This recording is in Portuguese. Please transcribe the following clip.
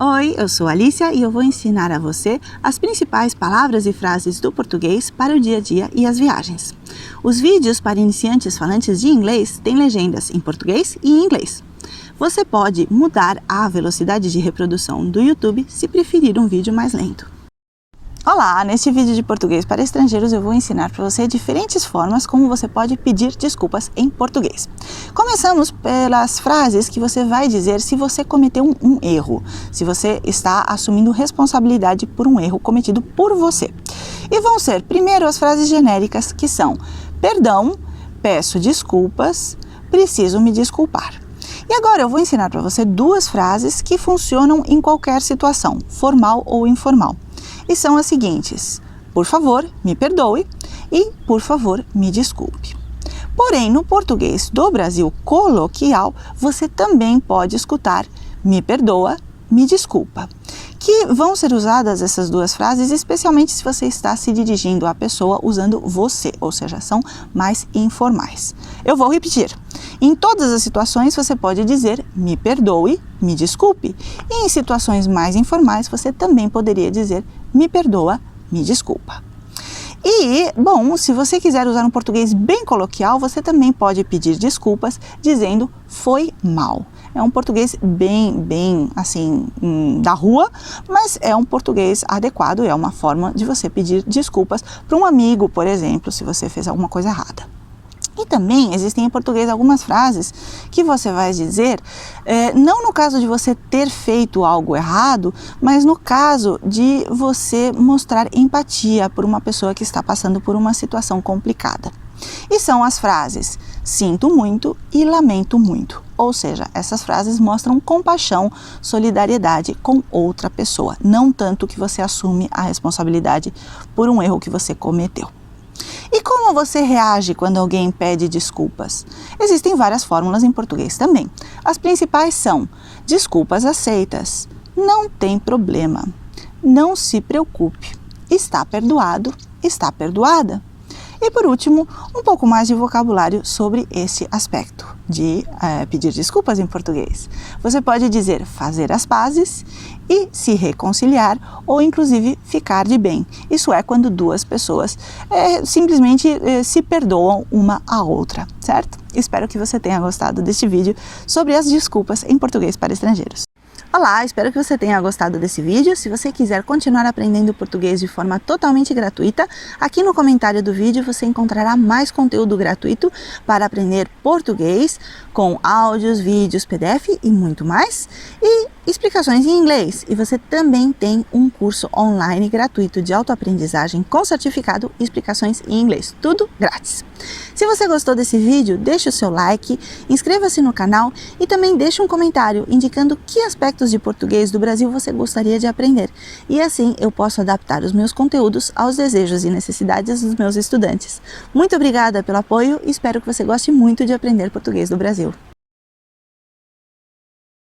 Oi, eu sou Alicia e eu vou ensinar a você as principais palavras e frases do português para o dia a dia e as viagens. Os vídeos para iniciantes falantes de inglês têm legendas em português e em inglês. Você pode mudar a velocidade de reprodução do YouTube se preferir um vídeo mais lento. Olá! Neste vídeo de português para estrangeiros eu vou ensinar para você diferentes formas como você pode pedir desculpas em português. Começamos pelas frases que você vai dizer se você cometeu um erro, se você está assumindo responsabilidade por um erro cometido por você. E vão ser primeiro as frases genéricas que são: perdão, peço desculpas, preciso me desculpar. E agora eu vou ensinar para você duas frases que funcionam em qualquer situação, formal ou informal. E são as seguintes: por favor, me perdoe e por favor, me desculpe. Porém, no português do Brasil coloquial, você também pode escutar me perdoa, me desculpa, que vão ser usadas essas duas frases, especialmente se você está se dirigindo à pessoa usando você, ou seja, são mais informais. Eu vou repetir. Em todas as situações você pode dizer me perdoe, me desculpe. E em situações mais informais você também poderia dizer me perdoa, me desculpa. E, bom, se você quiser usar um português bem coloquial, você também pode pedir desculpas dizendo foi mal. É um português bem assim, da rua, mas é um português adequado, é uma forma de você pedir desculpas para um amigo, por exemplo, se você fez alguma coisa errada. E também existem em português algumas frases que você vai dizer, não no caso de você ter feito algo errado, mas no caso de você mostrar empatia por uma pessoa que está passando por uma situação complicada. E são as frases sinto muito e lamento muito. Ou seja, essas frases mostram compaixão, solidariedade com outra pessoa, não tanto que você assume a responsabilidade por um erro que você cometeu. E como você reage quando alguém pede desculpas? Existem várias fórmulas em português também. As principais são: desculpas aceitas, não tem problema, não se preocupe, está perdoado, está perdoada. E por último, um pouco mais de vocabulário sobre esse aspecto de pedir desculpas em português. Você pode dizer fazer as pazes e se reconciliar ou inclusive ficar de bem. Isso é quando duas pessoas simplesmente se perdoam uma à outra, certo? Espero que você tenha gostado deste vídeo sobre as desculpas em português para estrangeiros. Olá, espero que você tenha gostado desse vídeo. Se você quiser continuar aprendendo português de forma totalmente gratuita, aqui no comentário do vídeo você encontrará mais conteúdo gratuito para aprender português com áudios, vídeos, PDF e muito mais, e explicações em inglês. E você também tem um curso online gratuito de autoaprendizagem com certificado e explicações em inglês, tudo grátis. Se você gostou desse vídeo, deixe o seu like, inscreva-se no canal e também deixe um comentário indicando que aspectos de português do Brasil você gostaria de aprender. E assim eu posso adaptar os meus conteúdos aos desejos e necessidades dos meus estudantes. Muito obrigada pelo apoio e espero que você goste muito de aprender português do Brasil.